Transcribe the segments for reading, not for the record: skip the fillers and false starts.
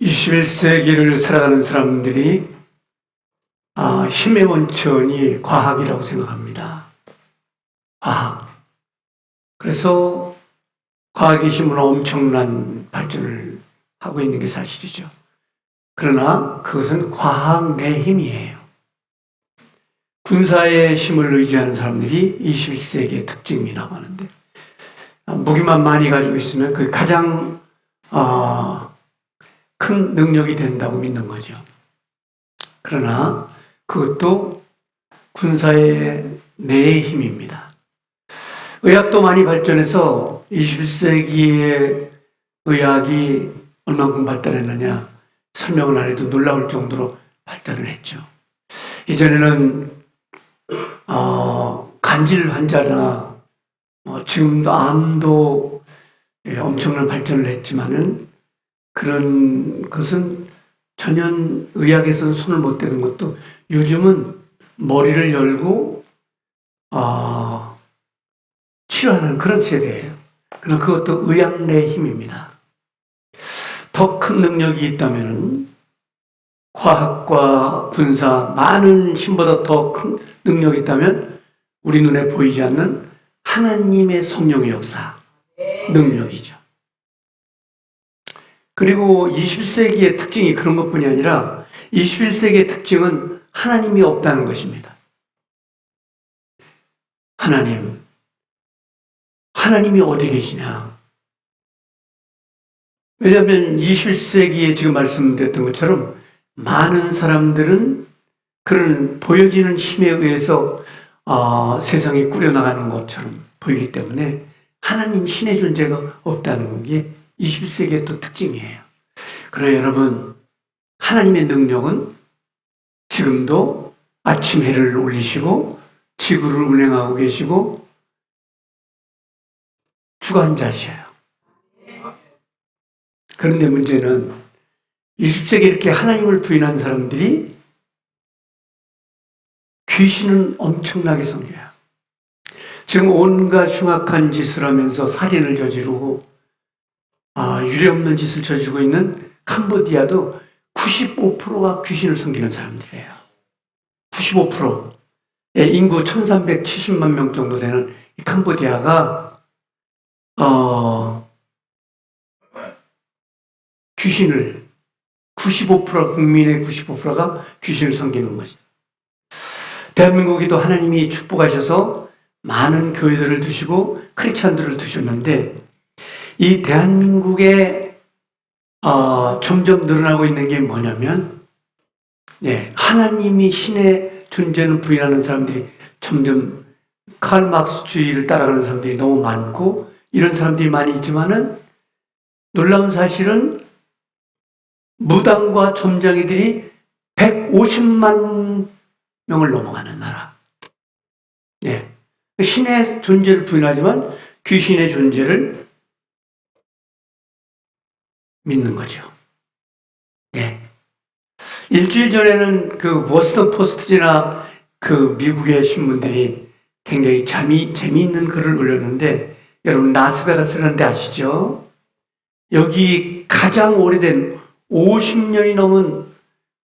21세기를 살아가는 사람들이 힘의 원천이 과학이라고 생각합니다. 과학. 그래서 과학의 힘으로 엄청난 발전을 하고 있는 게 사실이죠. 그러나 그것은 과학 내 힘이에요. 군사의 힘을 의지하는 사람들이 21세기의 특징이라고 하는데, 무기만 많이 가지고 있으면 그게 가장 큰 능력이 된다고 믿는 거죠. 그러나 그것도 군사의 내의 힘입니다. 의학도 많이 발전해서 21세기의 의학이 얼만큼 발달했느냐 설명을 안 해도 놀라울 정도로 발달을 했죠. 이전에는 간질 환자나 지금도 암도 엄청난 발전을 했지만은 그런 것은 전혀 의학에서는 손을 못 대는 것도 요즘은 머리를 열고 치료하는 그런 세대예요. 그러나 그것도 의학 내 힘입니다. 더 큰 능력이 있다면 과학과 군사 많은 힘보다 더 큰 능력이 있다면 우리 눈에 보이지 않는 하나님의 성령의 역사, 능력이죠. 그리고 21세기의 특징이 그런 것뿐이 아니라 21세기의 특징은 하나님이 없다는 것입니다. 하나님이 어디 계시냐? 왜냐하면 21세기에 지금 말씀드렸던 것처럼 많은 사람들은 그런 보여지는 힘에 의해서 세상이 꾸려나가는 것처럼 보이기 때문에 하나님 신의 존재가 없다는 게 21세기의 또 특징이에요. 그러나 여러분, 하나님의 능력은 지금도 아침 해를 올리시고 지구를 운행하고 계시고 주관자시에요. 그런데 문제는 20세기에 이렇게 하나님을 부인한 사람들이 귀신은 엄청나게 섬겨요. 지금 온갖 흉악한 짓을 하면서 살인을 저지르고 유례없는 짓을 저지르고 있는 캄보디아도 95%가 귀신을 섬기는 사람들이에요. 95%. 인구 1370만 명 정도 되는 이 캄보디아가 귀신을 95% 국민의 95%가 귀신을 섬기는 것이죠. 대한민국에도 하나님이 축복하셔서 많은 교회들을 두시고 크리스찬들을 두셨는데 이 대한민국에 점점 늘어나고 있는 게 뭐냐면 하나님이 신의 존재는 부인하는 사람들이 점점 칼 막스주의를 따라가는 사람들이 너무 많고 이런 사람들이 많이 있지만은 놀라운 사실은 무당과 점장이들이 150만 명을 넘어가는 나라. 신의 존재를 부인하지만 귀신의 존재를 믿는 거죠. 일주일 전에는 그 보스턴 포스트지나 그 미국의 신문들이 굉장히 재미있는 글을 올렸는데 여러분 라스베가스라는 데 아시죠? 여기 가장 오래된 50년이 넘은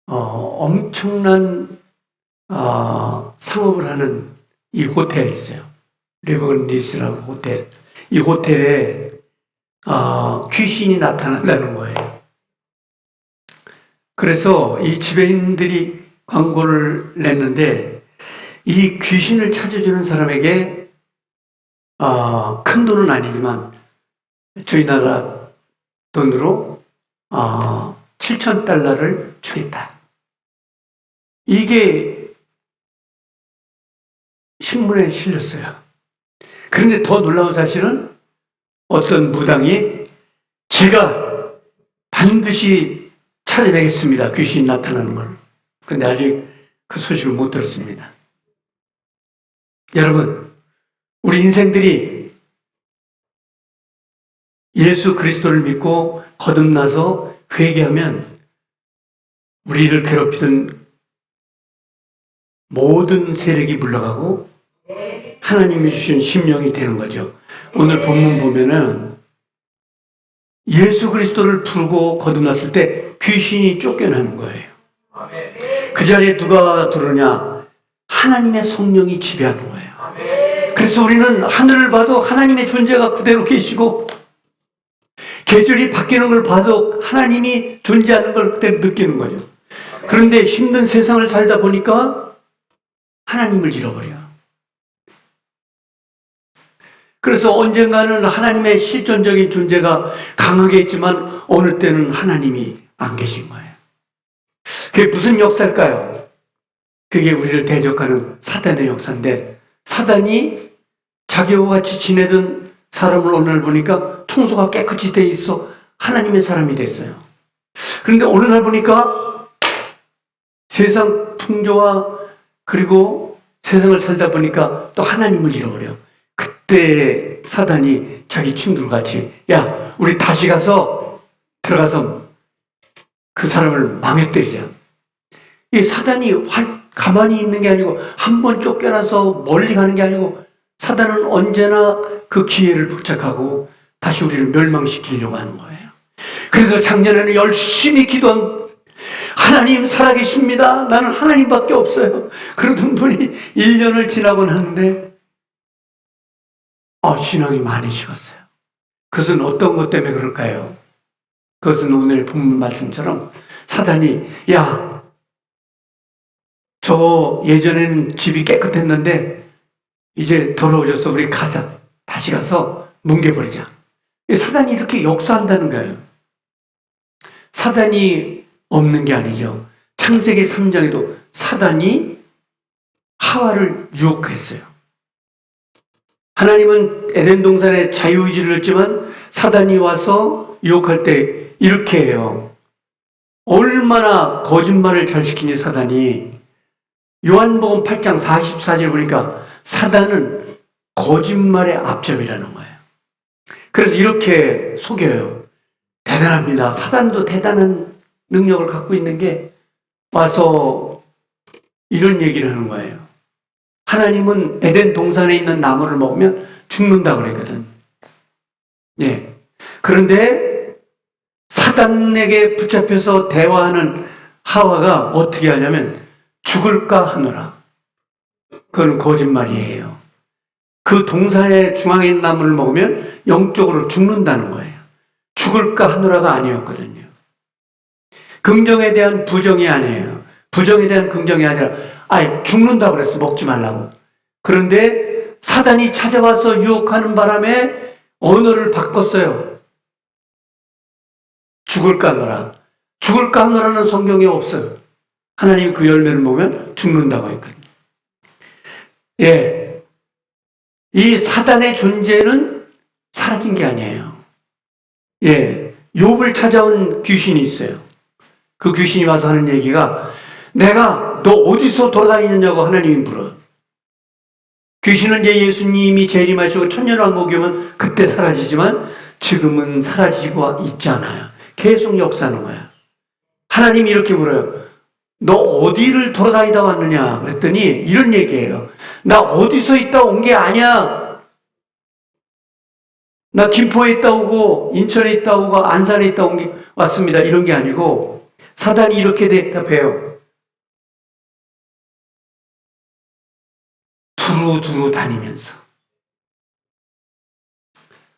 엄청난 상업을 하는 이 호텔이 있어요. 리버건리스라고 호텔. 이 호텔에 귀신이 나타난다는 거예요. 그래서 이 지배인들이 광고를 냈는데 이 귀신을 찾아주는 사람에게 큰 돈은 아니지만 저희 나라 돈으로 $7,000를 주겠다. 이게 신문에 실렸어요. 그런데 더 놀라운 사실은 어떤 무당이 제가 반드시 찾아내겠습니다. 귀신이 나타나는 걸. 그런데 아직 그 소식을 못 들었습니다. 여러분, 우리 인생들이 예수 그리스도를 믿고 거듭나서 회개하면 우리를 괴롭히던 모든 세력이 물러가고 하나님이 주신 심령이 되는 거죠. 오늘 본문 보면은 예수 그리스도를 부르고 거듭났을 때 귀신이 쫓겨나는 거예요. 그 자리에 누가 들어오냐? 하나님의 성령이 지배하는 거예요. 그래서 우리는 하늘을 봐도 하나님의 존재가 그대로 계시고, 계절이 바뀌는 걸 봐도 하나님이 존재하는 걸 그대로 느끼는 거죠. 그런데 힘든 세상을 살다 보니까 하나님을 잃어버려. 그래서 언젠가는 하나님의 실존적인 존재가 강하게 있지만 어느 때는 하나님이 안 계신 거예요. 그게 무슨 역사일까요? 그게 우리를 대적하는 사단의 역사인데, 사단이 자기와 같이 지내던 사람을 어느 날 보니까 청소가 깨끗이 돼 있어 하나님의 사람이 됐어요. 그런데 어느 날 보니까 세상 풍조와 그리고 세상을 살다 보니까 또 하나님을 잃어버려. 그때 사단이 자기 친구들 같이, 야, 우리 다시 들어가서 그 사람을 망해뜨리자. 이 사단이 가만히 있는 게 아니고, 한 번 쫓겨나서 멀리 가는 게 아니고, 사단은 언제나 그 기회를 포착하고 다시 우리를 멸망시키려고 하는 거예요. 그래서 작년에는 열심히 기도한, 하나님 살아계십니다. 나는 하나님밖에 없어요. 그러던 분이 1년을 지나고 나는데 신앙이 많이 식었어요. 그것은 어떤 것 때문에 그럴까요? 그것은 오늘 본문 말씀처럼 사단이, 야, 저 예전에는 집이 깨끗했는데 이제 더러워져서 우리 가자. 다시 가서 뭉개버리자. 사단이 이렇게 역사한다는 거예요. 사단이 없는 게 아니죠. 창세기 3장에도 사단이 하와를 유혹했어요. 하나님은 에덴 동산에 자유의지를 줬지만 사단이 와서 유혹할 때 이렇게 해요. 얼마나 거짓말을 잘 시키니 사단이. 요한복음 8장 44절 보니까 사단은 거짓말의 앞점이라는 거예요. 그래서 이렇게 속여요. 대단합니다. 사단도 대단한 능력을 갖고 있는 게 와서 이런 얘기를 하는 거예요. 하나님은 에덴 동산에 있는 나무를 먹으면 죽는다 그랬거든. 예. 그런데 사단에게 붙잡혀서 대화하는 하와가 어떻게 하냐면 죽을까 하노라. 그건 거짓말이에요. 그 동산의 중앙에 있는 나무를 먹으면 영적으로 죽는다는 거예요. 죽을까 하노라가 아니었거든요. 긍정에 대한 부정이 아니에요. 부정에 대한 긍정이 아니라 죽는다고 그랬어. 먹지 말라고. 그런데 사단이 찾아와서 유혹하는 바람에 언어를 바꿨어요. 죽을까 하노라. 죽을까 하노라는 성경에 없어요. 하나님이 그 열매를 먹으면 죽는다고 했거든요. 예. 이 사단의 존재는 사라진 게 아니에요. 예. 욥을 찾아온 귀신이 있어요. 그 귀신이 와서 하는 얘기가, 내가 너 어디서 돌아다니느냐고 하나님이 물어. 귀신은 이제 예수님이 재림하시고 천년왕국이 오면 그때 사라지지만 지금은 사라지고 있잖아요. 계속 역사하는 거야. 하나님이 이렇게 물어요. 너 어디를 돌아다니다 왔느냐 그랬더니 이런 얘기예요. 나 어디서 있다 온 게 아니야. 나 김포에 있다 오고 인천에 있다 오고 안산에 있다 온 게 왔습니다. 이런 게 아니고 사단이 이렇게 대답해요. 두루두루 다니면서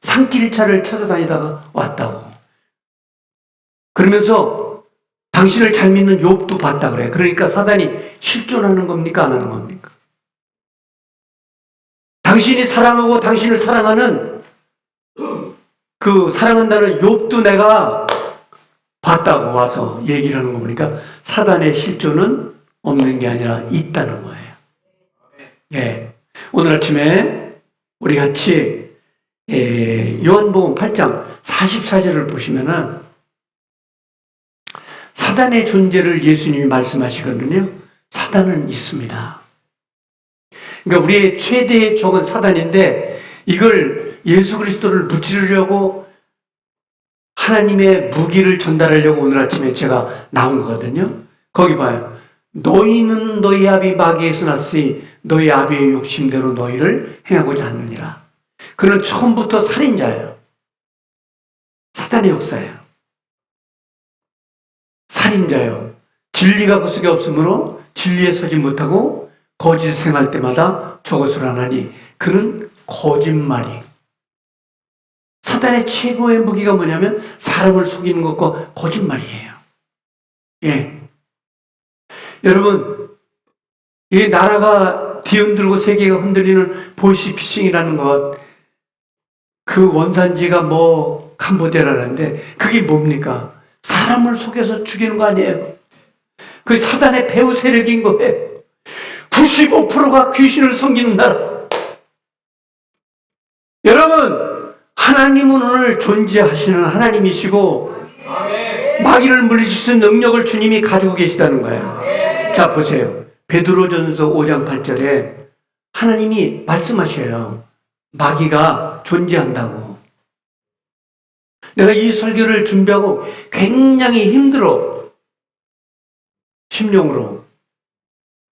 산길차를 찾아다니다가 왔다고. 그러면서 당신을 잘 믿는 욥도 봤다 그래. 그러니까 사단이 실존하는 겁니까? 안 하는 겁니까? 당신이 사랑하고 당신을 사랑하는 그 사랑한다는 욥도 내가 봤다고 와서 얘기를 하는 거 보니까 사단의 실존은 없는 게 아니라 있다는 거예요. 예. 오늘 아침에 우리 같이 요한복음 8장 44절을 보시면은 사단의 존재를 예수님이 말씀하시거든요. 사단은 있습니다. 그러니까 우리의 최대의 적은 사단인데 이걸 예수 그리스도를 무찌르려고 하나님의 무기를 전달하려고 오늘 아침에 제가 나온 거거든요. 거기 봐요. 너희는 너희 아비 마귀에서 났으니 너희 아비의 욕심대로 너희를 행하고자 하느니라. 그는 처음부터 살인자예요. 사단의 역사예요. 살인자요. 진리가 그 속에 없으므로 진리에 서지 못하고 거짓을 행할 때마다 저것을 하나니 그는 거짓말이. 사단의 최고의 무기가 뭐냐면 사람을 속이는 것과 거짓말이에요. 예. 여러분, 이 나라가 뒤흔들고 세계가 흔들리는 보이스피싱이라는 것, 그 원산지가 뭐 캄보디아라는데 그게 뭡니까? 사람을 속여서 죽이는 거 아니에요. 그 사단의 배후 세력인 거예요. 95%가 귀신을 섬기는 나라. 여러분, 하나님은 오늘 존재하시는 하나님이시고 마귀를 물리칠 수 있는 능력을 주님이 가지고 계시다는 거예요. 자, 보세요. 베드로전서 5장 8절에 하나님이 말씀하셔요. 마귀가 존재한다고. 내가 이 설교를 준비하고 굉장히 힘들어. 심령으로.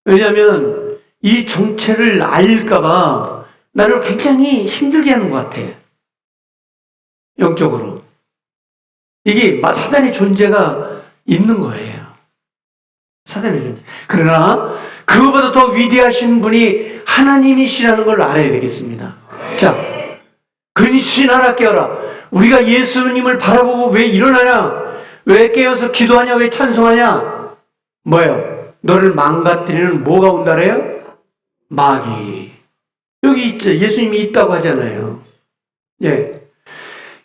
왜냐하면 이 정체를 알까봐 나를 굉장히 힘들게 하는 것 같아. 영적으로. 이게 사단의 존재가 있는 거예요. 사단의 존재. 그러나 그거보다 더 위대하신 분이 하나님이시라는 걸 알아야 되겠습니다. 자, 근신하라 깨어라. 우리가 예수님을 바라보고 왜 일어나냐? 왜 깨어서 기도하냐? 왜 찬송하냐? 뭐예요? 너를 망가뜨리는 뭐가 온다래요? 마귀. 여기 있죠. 예수님이 있다고 하잖아요. 예.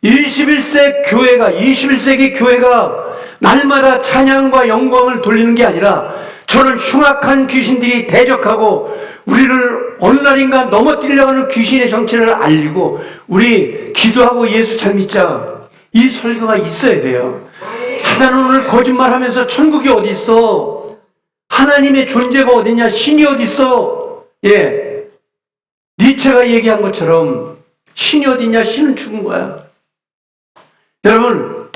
21세기 교회가 날마다 찬양과 영광을 돌리는 게 아니라 저는 흉악한 귀신들이 대적하고 우리를 어느 날인가 넘어뜨리려고 하는 귀신의 정체를 알리고 우리 기도하고 예수 잘 믿자. 이 설교가 있어야 돼요. 사단은 오늘 거짓말하면서 천국이 어디 있어? 하나님의 존재가 어디냐? 신이 어디 있어? 예, 니체가 얘기한 것처럼 신이 어디냐? 신은 죽은 거야. 여러분,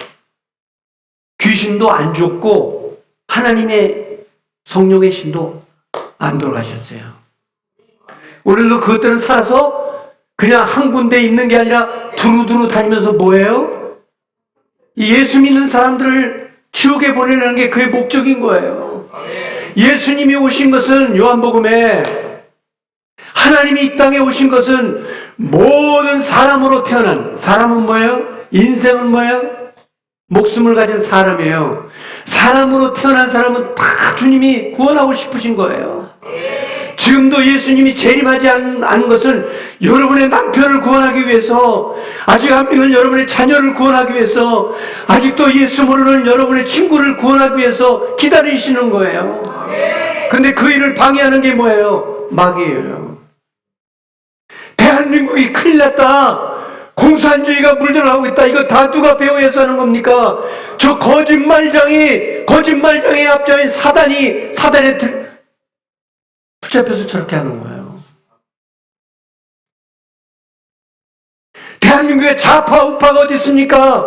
귀신도 안 죽고 하나님의 성령의 신도 안 돌아가셨어요. 오늘도 그것들은 살아서 그냥 한 군데에 있는 게 아니라 두루두루 다니면서 뭐예요? 예수 믿는 사람들을 지옥에 보내려는 게 그의 목적인 거예요. 예수님이 오신 것은 요한복음에 하나님이 이 땅에 오신 것은 모든 사람으로 태어난, 사람은 뭐예요? 인생은 뭐예요? 목숨을 가진 사람이에요. 사람으로 태어난 사람은 다 주님이 구원하고 싶으신 거예요. 지금도 예수님이 재림하지 않은 것은 여러분의 남편을 구원하기 위해서, 아직 안 믿는 여러분의 자녀를 구원하기 위해서, 아직도 예수 모르는 여러분의 친구를 구원하기 위해서 기다리시는 거예요. 근데 그 일을 방해하는 게 뭐예요? 마귀예요. 대한민국이 큰일 났다. 공산주의가 물들어가고 있다. 이거 다 누가 배후에서 하는 겁니까? 저 거짓말장이 앞장인 사단에 붙잡혀서 저렇게 하는 거예요. 대한민국의 좌파 우파가 어디 있습니까?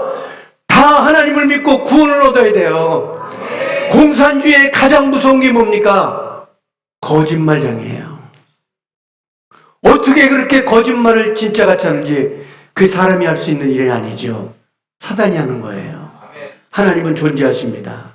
다 하나님을 믿고 구원을 얻어야 돼요. 공산주의의 가장 무서운 게 뭡니까? 거짓말장이에요. 어떻게 그렇게 거짓말을 진짜같이 하는지 그 사람이 할 수 있는 일이 아니죠. 사단이 하는 거예요. 하나님은 존재하십니다.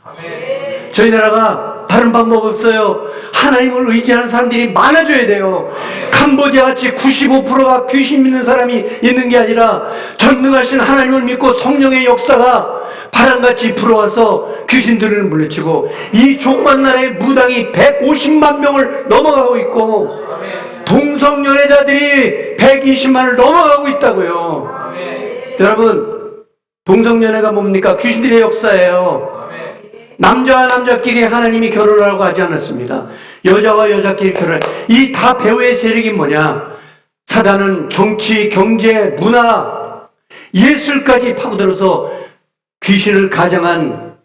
저희 나라가 다른 방법 없어요. 하나님을 의지하는 사람들이 많아져야 돼요. 캄보디아 같이 95%가 귀신 믿는 사람이 있는 게 아니라 전능하신 하나님을 믿고 성령의 역사가 바람같이 불어와서 귀신들을 물리치고 이 조그만 나라의 무당이 150만 명을 넘어가고 있고 동성연애자들이 120만을 넘어가고 있다고요. 여러분, 동성연애가 뭡니까? 귀신들의 역사예요. 남자와 남자끼리 하나님이 결혼을 하고 하지 않았습니다. 여자와 여자끼리 결혼. 이 다 배후의 세력이 뭐냐? 사단은 정치, 경제, 문화, 예술까지 파고들어서 귀신을 가장한,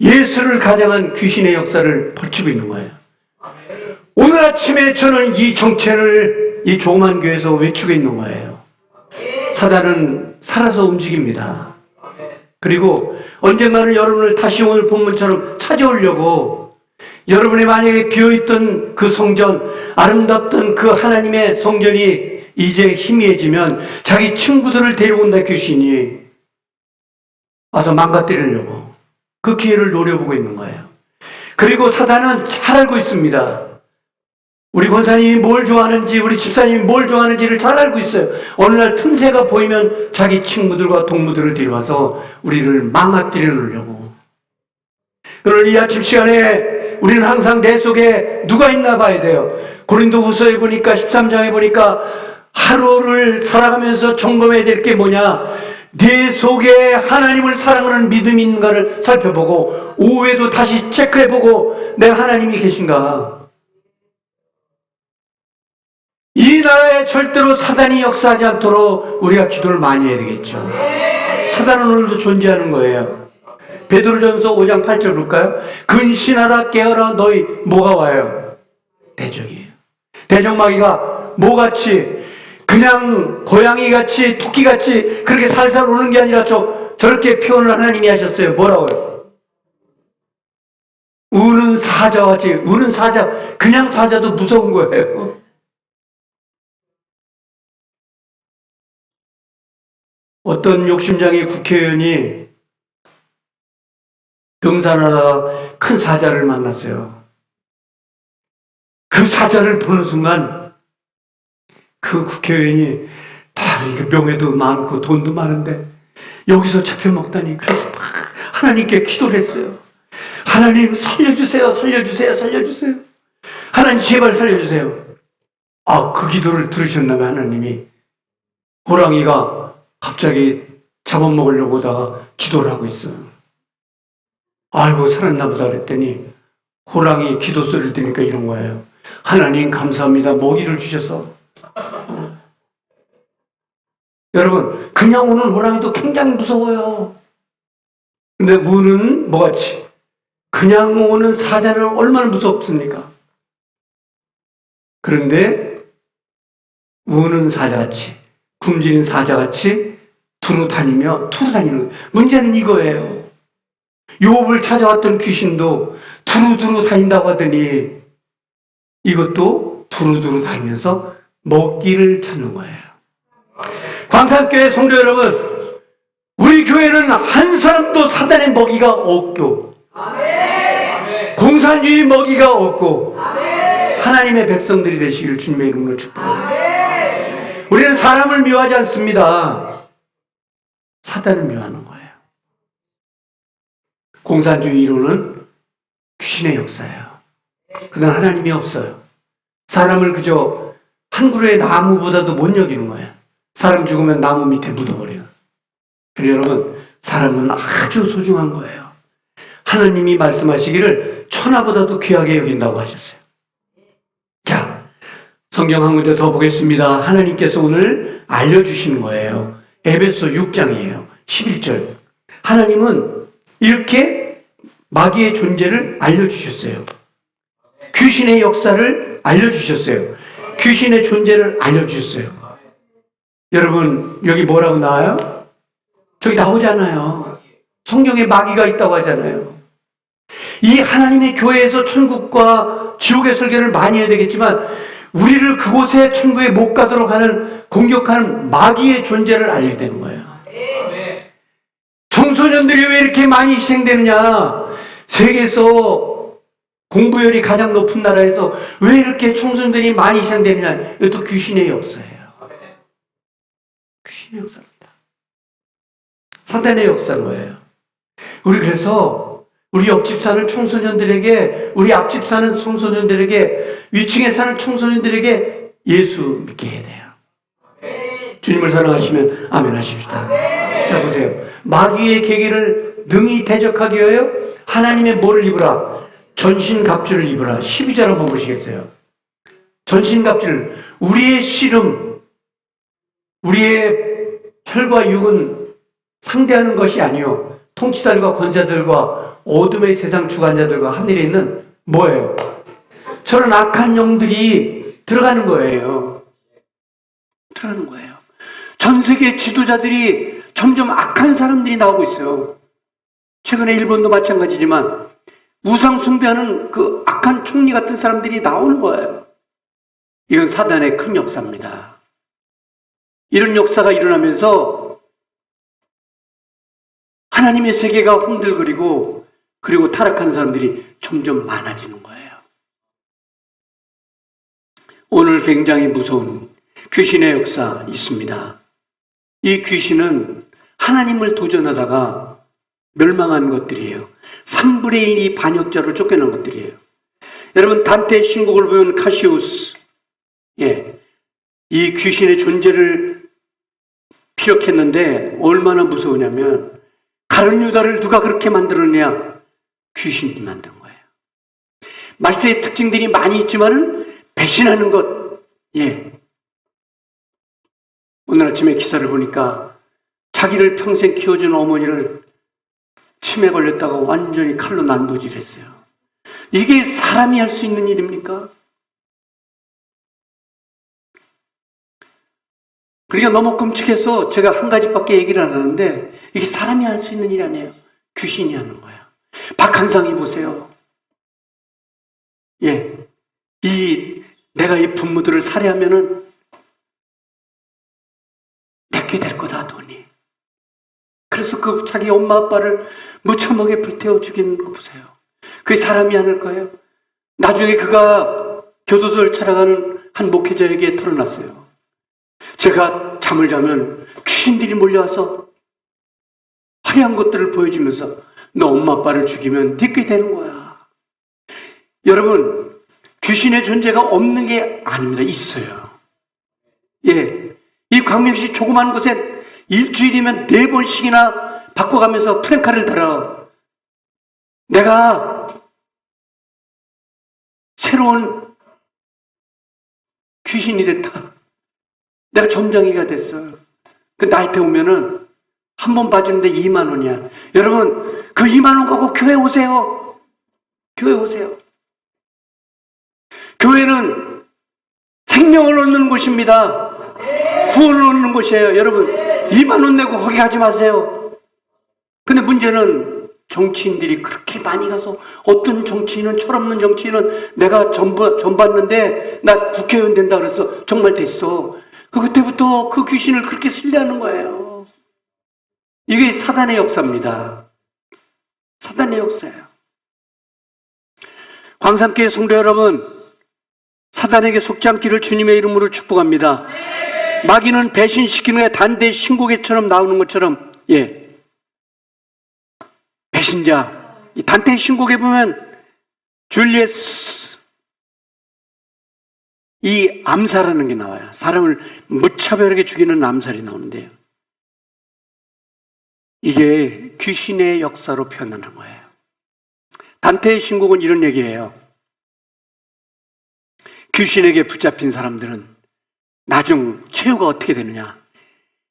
예술을 가장한 귀신의 역사를 펼치고 있는 거예요. 오늘 아침에 저는 이 정체를 이 조그만 교회에서 외치고 있는 거예요. 사단은 살아서 움직입니다. 그리고 언젠가는 여러분을 다시 오늘 본문처럼 찾아오려고 여러분의 만약에 비어있던 그 성전, 아름답던 그 하나님의 성전이 이제 희미해지면 자기 친구들을 데려온다 귀신이. 와서 망가뜨리려고 그 기회를 노려보고 있는 거예요. 그리고 사단은 잘 알고 있습니다. 우리 권사님이 뭘 좋아하는지, 우리 집사님이 뭘 좋아하는지를 잘 알고 있어요. 어느 날 틈새가 보이면 자기 친구들과 동무들을 데려와서 우리를 망가뜨려 놓으려고. 그러나 이 아침 시간에 우리는 항상 내 속에 누가 있나 봐야 돼요. 고린도후서에 보니까 13장에 보니까 하루를 살아가면서 점검해야 될 게 뭐냐? 내 속에 하나님을 사랑하는 믿음이 있는가를 살펴보고 오후에도 다시 체크해보고 내가 하나님이 계신가? 이 나라에 절대로 사단이 역사하지 않도록 우리가 기도를 많이 해야 되겠죠. 사단은 오늘도 존재하는 거예요. 베드로전서 5장 8절 볼까요? 근신하라 깨어라 너희 뭐가 와요? 대적이에요. 대적마귀가 뭐같이 그냥 고양이같이 토끼같이 그렇게 살살 오는 게 아니라 저렇게 표현을 하나님이 하셨어요. 뭐라고요? 우는 사자같이. 우는 사자, 그냥 사자도 무서운 거예요. 어떤 욕심장애 국회의원이 등산하다가 큰 사자를 만났어요. 그 사자를 보는 순간 그 국회의원이 다 명예도 많고 돈도 많은데 여기서 잡혀먹다니. 그래서 막 하나님께 기도를 했어요. 하나님 살려주세요, 살려주세요, 살려주세요. 하나님 제발 살려주세요. 그 기도를 들으셨나 봐요. 하나님이. 호랑이가 갑자기 잡아먹으려고 하다가 기도를 하고 있어요. 아이고 살았나 보다 그랬더니 호랑이 기도 소리를 들으니까 이런 거예요. 하나님 감사합니다. 먹이를 주셔서. 여러분, 그냥 오는 호랑이도 굉장히 무서워요. 근데 무는 뭐같이? 그냥 오는 사자는 얼마나 무섭습니까? 그런데 우는 사자같이, 굶주린 사자같이 투루 다니는 거예요. 문제는 이거예요. 욥을 찾아왔던 귀신도 두루두루 다닌다고 하더니 이것도 두루두루 다니면서 먹기를 찾는 거예요. 광산교회 성도 여러분, 우리 교회는 한 사람도 사단의 먹이가 없고 공산주의 먹이가 없고 하나님의 백성들이 되시기를 주님의 이름으로 축복합니다. 우리는 사람을 미워하지 않습니다. 사단을 미워하는 거예요. 공산주의 이론은 귀신의 역사예요. 그건 하나님이 없어요. 사람을 그저 한 그루의 나무보다도 못 여기는 거예요. 사람 죽으면 나무 밑에 묻어버려요. 그래서 여러분, 사람은 아주 소중한 거예요. 하나님이 말씀하시기를 천하보다도 귀하게 여긴다고 하셨어요. 자, 성경 한 군데 더 보겠습니다. 하나님께서 오늘 알려주시는 거예요. 에베소 6장이에요. 11절. 하나님은 이렇게 마귀의 존재를 알려주셨어요. 귀신의 역사를 알려주셨어요. 귀신의 존재를 알려주셨어요. 여러분, 여기 뭐라고 나와요? 저기 나오잖아요. 성경에 마귀가 있다고 하잖아요. 이 하나님의 교회에서 천국과 지옥의 설교를 많이 해야 되겠지만 우리를 그곳에 천국에 못 가도록 하는 공격하는 마귀의 존재를 알려야 되는 거예요. 청소년들이 왜 이렇게 많이 희생되느냐? 세계에서 공부열이 가장 높은 나라에서 왜 이렇게 청소년들이 많이 희생되느냐? 이것도 귀신의 역사예요. 귀신의 역사입니다. 사단의 역사인 거예요. 우리 그래서 우리 옆집 사는 청소년들에게, 우리 앞집 사는 청소년들에게, 위층에 사는 청소년들에게 예수 믿게 해야 돼요. 주님을 사랑하시면 아멘 하십시다. 자, 보세요. 마귀의 계기를 능히 대적하기 위하여 하나님의 뭐를 입으라? 전신갑주를 입으라. 12절 한번 보시겠어요? 전신갑주를, 우리의 씨름, 우리의 혈과 육은 상대하는 것이 아니요 통치자들과 권세자들과 어둠의 세상 주관자들과 하늘에 있는 뭐예요? 저런 악한 영들이 들어가는 거예요. 들어가는 거예요. 전 세계 지도자들이 점점 악한 사람들이 나오고 있어요. 최근에 일본도 마찬가지지만 우상 숭배하는 그 악한 총리 같은 사람들이 나오는 거예요. 이건 사단의 큰 역사입니다. 이런 역사가 일어나면서 하나님의 세계가 흔들거리고 그리고 타락한 사람들이 점점 많아지는 거예요. 오늘 굉장히 무서운 귀신의 역사 있습니다. 이 귀신은 하나님을 도전하다가 멸망한 것들이에요. 3분의 1이 반역자로 쫓겨난 것들이에요. 여러분 단테의 신곡을 보면 카시우스, 이 귀신의 존재를 피력했는데 얼마나 무서우냐면 가룟 유다를 누가 그렇게 만들었냐? 귀신이 만든 거예요. 말세의 특징들이 많이 있지만은 배신하는 것. 오늘 아침에 기사를 보니까 자기를 평생 키워준 어머니를 치매 걸렸다고 완전히 칼로 난도질했어요. 이게 사람이 할 수 있는 일입니까? 그러니까 너무 끔찍해서 제가 한 가지밖에 얘기를 안 하는데 이게 사람이 할 수 있는 일 아니에요. 귀신이 하는 거야. 박한상이 보세요. 내가 이 분무들을 살해하면은 내게 될 거다, 돈이. 그래서 그 자기 엄마 아빠를 무참하게 불태워 죽이는 거 보세요. 그게 사람이 아닐 거예요. 나중에 그가 교도소를 찾아가는 한 목회자에게 털어놨어요. 제가 잠을 자면 귀신들이 몰려와서 화려한 것들을 보여주면서 너 엄마 아빠를 죽이면 네게 되는 거야. 여러분, 귀신의 존재가 없는 게 아닙니다. 있어요. 이 광명시 조그만 곳에 일주일이면 4번씩이나 바꿔가면서 프랭카를 달아. 내가 새로운 귀신이 됐다. 내가 점장이가 됐어. 그 나이트 오면은 한 번 봐주는데 2만 원이야. 여러분, 그 2만 원 갖고 교회 오세요. 교회 오세요. 교회는 생명을 얻는 곳입니다. 구원을 얻는 곳이에요. 여러분, 2만 원 내고 거기 가지 마세요. 근데 문제는 정치인들이 그렇게 많이 가서 어떤 정치인은, 철없는 정치인은 내가 전 봤는데 나 국회의원 된다 그래서 정말 됐어. 그때부터 그 귀신을 그렇게 신뢰하는 거예요. 이게 사단의 역사입니다. 사단의 역사예요. 광산교회 성도 여러분, 사단에게 속지 않기를 주님의 이름으로 축복합니다. 마귀는 배신시키는 게 단대 신고개처럼 나오는 것처럼, 배신자. 이 단테 신곡에 보면 줄리에스, 이 암살하는 게 나와요. 사람을 무차별하게 죽이는 암살이 나오는데요. 이게 귀신의 역사로 표현하는 거예요. 단테의 신곡은 이런 얘기예요. 귀신에게 붙잡힌 사람들은 나중 최후가 어떻게 되느냐?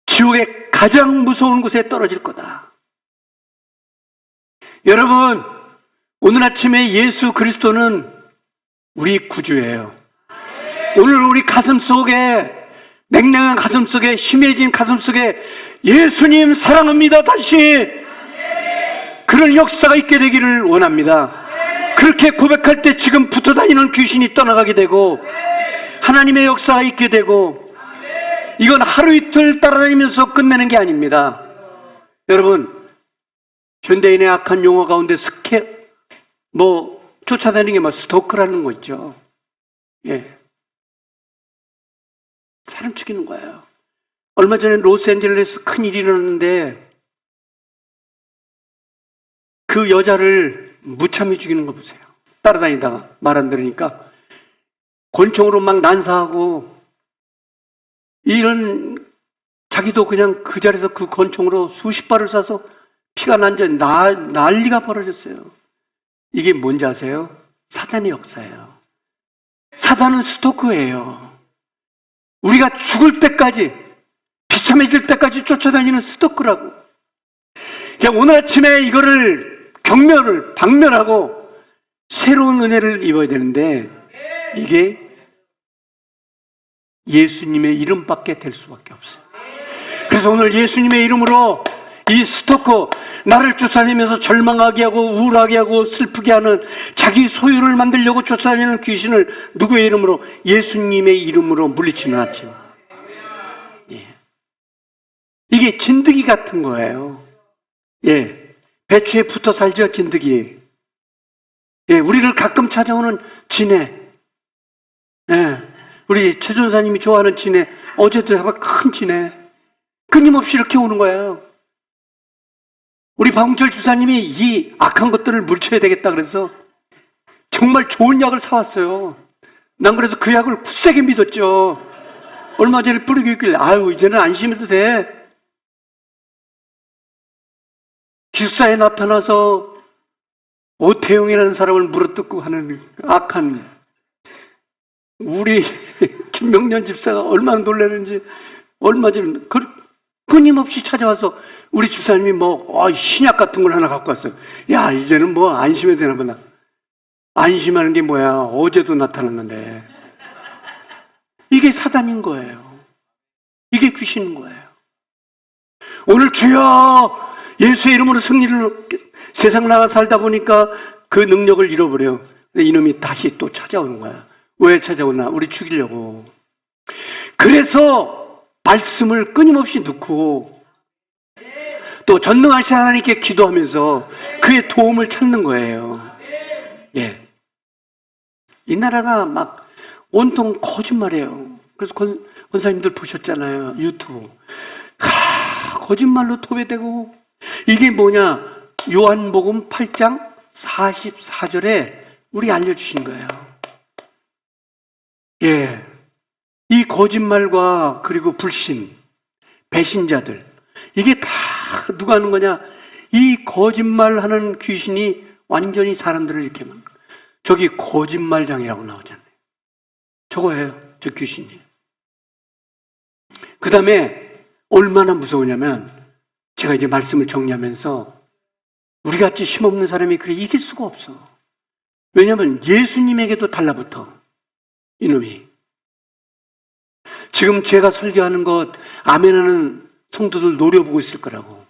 지옥의 가장 무서운 곳에 떨어질 거다. 여러분, 오늘 아침에 예수 그리스도는 우리 구주예요. 오늘 우리 가슴 속에, 냉랭한 가슴 속에, 심해진 가슴 속에 예수님 사랑합니다 다시 그런 역사가 있게 되기를 원합니다. 그렇게 고백할 때 지금 붙어 다니는 귀신이 떠나가게 되고 하나님의 역사가 있게 되고, 이건 하루 이틀 따라다니면서 끝내는 게 아닙니다. 여러분, 현대인의 악한 용어 가운데 쫓아다니는 게 스토커라는 거 있죠. 사람 죽이는 거예요. 얼마 전에 로스앤젤레스 큰 일이 일어났는데 그 여자를 무참히 죽이는 거 보세요. 따라다니다가 말 안 들으니까 권총으로 막 난사하고, 이런 자기도 그냥 그 자리에서 그 권총으로 수십 발을 쏴서 피가 난리가 벌어졌어요. 이게 뭔지 아세요? 사단의 역사예요. 사단은 스토커예요. 우리가 죽을 때까지, 비참해질 때까지 쫓아다니는 스토커라고. 그냥 오늘 아침에 이거를 박멸하고 새로운 은혜를 입어야 되는데, 이게 예수님의 이름밖에 될 수밖에 없어요. 그래서 오늘 예수님의 이름으로 이 스토커, 나를 쫓아다니면서 절망하게 하고 우울하게 하고 슬프게 하는, 자기 소유를 만들려고 쫓아다니는 귀신을 누구의 이름으로? 예수님의 이름으로 물리치는 아침. 이게 진드기 같은 거예요. 예, 배추에 붙어 살죠, 진드기. 예, 우리를 가끔 찾아오는 진해. 예, 우리 최 전사님이 좋아하는 진해. 어제도 잡아 큰 진해. 끊임없이 이렇게 오는 거예요. 우리 박홍철 주사님이 이 악한 것들을 물쳐야 되겠다 그래서 정말 좋은 약을 사왔어요. 난 그래서 그 약을 굳세게 믿었죠. 얼마 전에 뿌리고 있길래 아유 이제는 안심해도 돼. 기숙사에 나타나서 오태용이라는 사람을 물어뜯고 하는 악한 우리 김명년 집사가 얼마나 놀라는지 얼마 전에 끊임없이 찾아와서 우리 집사님이 신약 같은 걸 하나 갖고 왔어요. 야 이제는 안심해야 되나 보다. 안심하는 게 뭐야. 어제도 나타났는데. 이게 사단인 거예요. 이게 귀신인 거예요. 오늘 주여 예수의 이름으로 승리를 세상 나가 살다 보니까 그 능력을 잃어버려. 근데 이놈이 다시 또 찾아오는 거야. 왜 찾아오나? 우리 죽이려고. 그래서 말씀을 끊임없이 넣고 또 전능하신 하나님께 기도하면서 그의 도움을 찾는 거예요. 예. 이 나라가 막 온통 거짓말이에요. 그래서 권사님들 보셨잖아요. 유튜브. 거짓말로 도배되고 이게 뭐냐? 요한복음 8장 44절에 우리 알려주신 거예요. 예. 이 거짓말과 그리고 불신, 배신자들 이게 다 누가 하는 거냐? 이 거짓말하는 귀신이 완전히 사람들을 이렇게 막 저기 거짓말장이라고 나오잖아요. 저거예요. 저 귀신이. 그 다음에 얼마나 무서우냐면 제가 이제 말씀을 정리하면서 우리같이 힘없는 사람이 그래 이길 수가 없어. 왜냐하면 예수님에게도 달라붙어. 이놈이. 지금 제가 설교하는 것 아멘하는 성도들 노려보고 있을 거라고.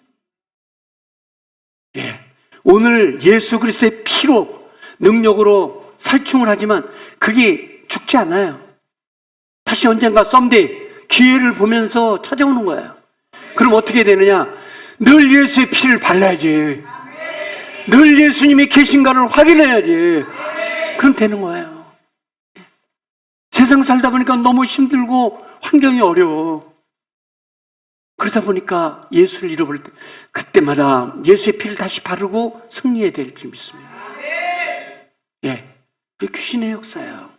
예. 오늘 예수 그리스도의 피로 능력으로 살충을 하지만 그게 죽지 않아요. 다시 언젠가 썸데이 기회를 보면서 찾아오는 거예요. 그럼 어떻게 되느냐? 늘 예수의 피를 발라야지. 늘 예수님이 계신가를 확인해야지. 그럼 되는 거예요. 세상 살다 보니까 너무 힘들고 환경이 어려워. 그러다 보니까 예수를 잃어버릴 때 그때마다 예수의 피를 다시 바르고 승리해야 될 줄 믿습니다. 예, 이게 귀신의 역사예요.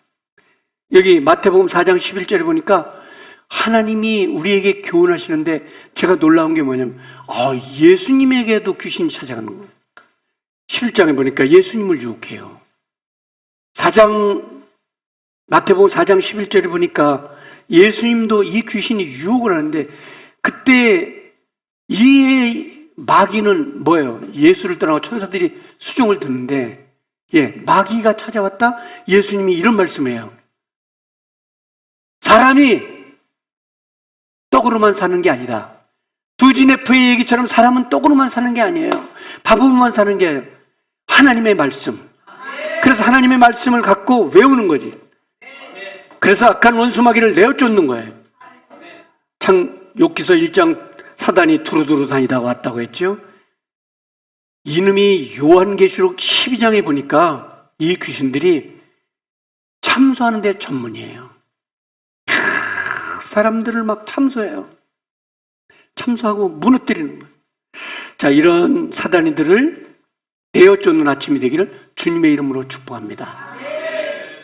여기 마태복음 4장 11절에 보니까 하나님이 우리에게 교훈하시는데 제가 놀라운 게 뭐냐면 예수님에게도 귀신이 찾아가는 거예요. 11장에 보니까 예수님을 유혹해요. 마태복음 4장 11절에 보니까 예수님도 이 귀신이 유혹을 하는데 그때 이 마귀는 뭐예요? 예수를 떠나고 천사들이 수종을 듣는데 마귀가 찾아왔다? 예수님이 이런 말씀이에요. 사람이 떡으로만 사는 게 아니다. 두지네프의 얘기처럼 사람은 떡으로만 사는 게 아니에요. 밥으로만 사는 게 아니에요. 하나님의 말씀. 그래서 하나님의 말씀을 갖고 외우는 거지. 그래서 악한 원수 마귀를 내어쫓는 거예요. 욥기서 1장 사단이 두루두루 다니다 왔다고 했죠. 이놈이 요한계시록 12장에 보니까 이 귀신들이 참소하는 데 전문이에요. 사람들을 막 참소해요. 참소하고 무너뜨리는 거예요. 자, 이런 사단이들을 내어쫓는 아침이 되기를 주님의 이름으로 축복합니다.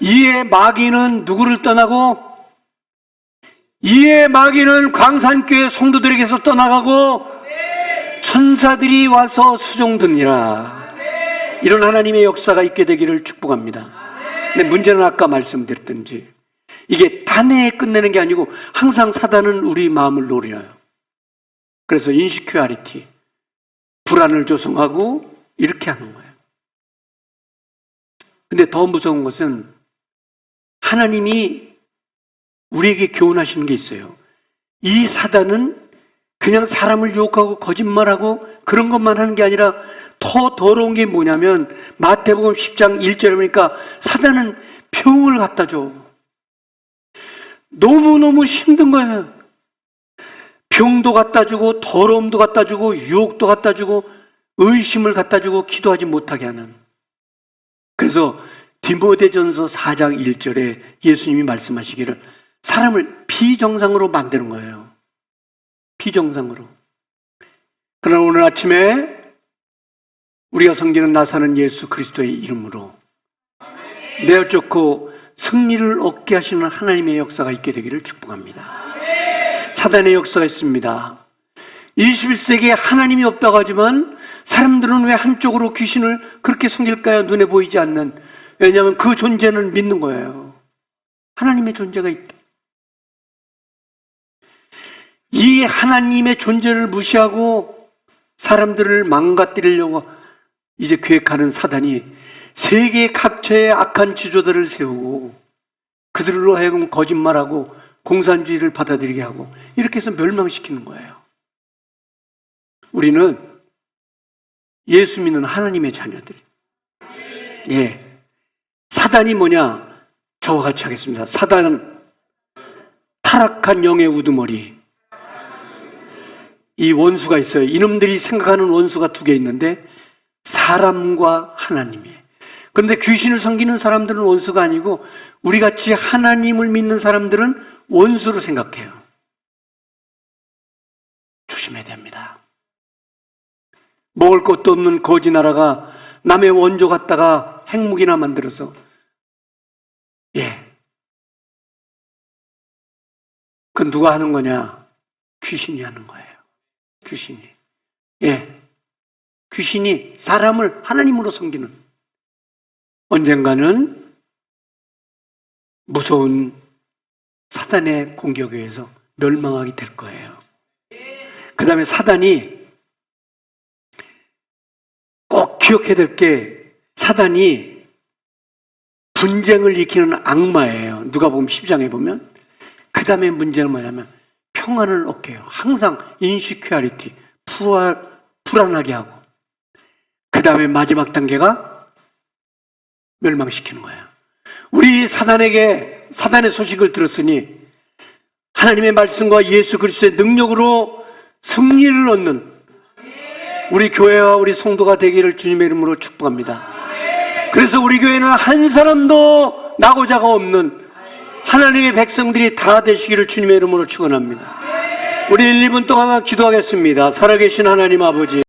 이에 마귀는 누구를 떠나고 이에 마귀는 광산교회 성도들에게서 떠나가고 천사들이 와서 수종드니라. 이런 하나님의 역사가 있게 되기를 축복합니다. 근데 문제는 아까 말씀드렸던지 이게 단회에 끝내는 게 아니고 항상 사단은 우리 마음을 노려요. 그래서 인시큐어리티, 불안을 조성하고 이렇게 하는 거예요. 근데 더 무서운 것은 하나님이 우리에게 교훈하시는 게 있어요. 이 사단은 그냥 사람을 유혹하고 거짓말하고 그런 것만 하는 게 아니라 더 더러운 게 뭐냐면 마태복음 10장 1절에 보니까 사단은 병을 갖다 줘. 너무너무 힘든 거예요. 병도 갖다 주고 더러움도 갖다 주고 유혹도 갖다 주고 의심을 갖다 주고 기도하지 못하게 하는. 그래서 디모데전서 4장 1절에 예수님이 말씀하시기를 사람을 비정상으로 만드는 거예요. 비정상으로. 그러나 오늘 아침에 우리가 섬기는 나사는 예수 그리스도의 이름으로 내어 쫓고 승리를 얻게 하시는 하나님의 역사가 있게 되기를 축복합니다. 사단의 역사가 있습니다. 21세기에 하나님이 없다고 하지만 사람들은 왜 한쪽으로 귀신을 그렇게 섬길까요? 눈에 보이지 않는. 왜냐하면 그 존재는 믿는 거예요. 하나님의 존재가 있다. 이 하나님의 존재를 무시하고 사람들을 망가뜨리려고 이제 계획하는 사단이 세계 각처에 악한 지도자를 세우고 그들로 하여금 거짓말하고 공산주의를 받아들이게 하고 이렇게 해서 멸망시키는 거예요. 우리는 예수 믿는 하나님의 자녀들. 예. 사단이 뭐냐? 저와 같이 하겠습니다. 사단은 타락한 영의 우두머리. 이 원수가 있어요. 이놈들이 생각하는 원수가 두 개 있는데 사람과 하나님이에요. 그런데 귀신을 섬기는 사람들은 원수가 아니고 우리같이 하나님을 믿는 사람들은 원수로 생각해요. 조심해야 됩니다. 먹을 것도 없는 거지 나라가 남의 원조 갖다가 핵무기나 만들어서 그건 누가 하는 거냐? 귀신이 하는 거예요. 귀신이. 귀신이 사람을 하나님으로 섬기는. 언젠가는 무서운 사단의 공격에 의해서 멸망하게 될 거예요. 그 다음에 사단이 꼭 기억해야 될 게 사단이 분쟁을 일으키는 악마예요. 누가복음 10장에 보면. 그 다음에 문제는 뭐냐면 평안을 얻게 해요. 항상 인시큐어리티, 불안하게 하고 그 다음에 마지막 단계가 멸망시키는 거예요. 우리 사단의 소식을 들었으니 하나님의 말씀과 예수 그리스도의 능력으로 승리를 얻는 우리 교회와 우리 성도가 되기를 주님의 이름으로 축복합니다. 그래서 우리 교회는 한 사람도 낙오자가 없는 하나님의 백성들이 다 되시기를 주님의 이름으로 축원합니다. 우리 1, 2분 동안 기도하겠습니다. 살아계신 하나님 아버지,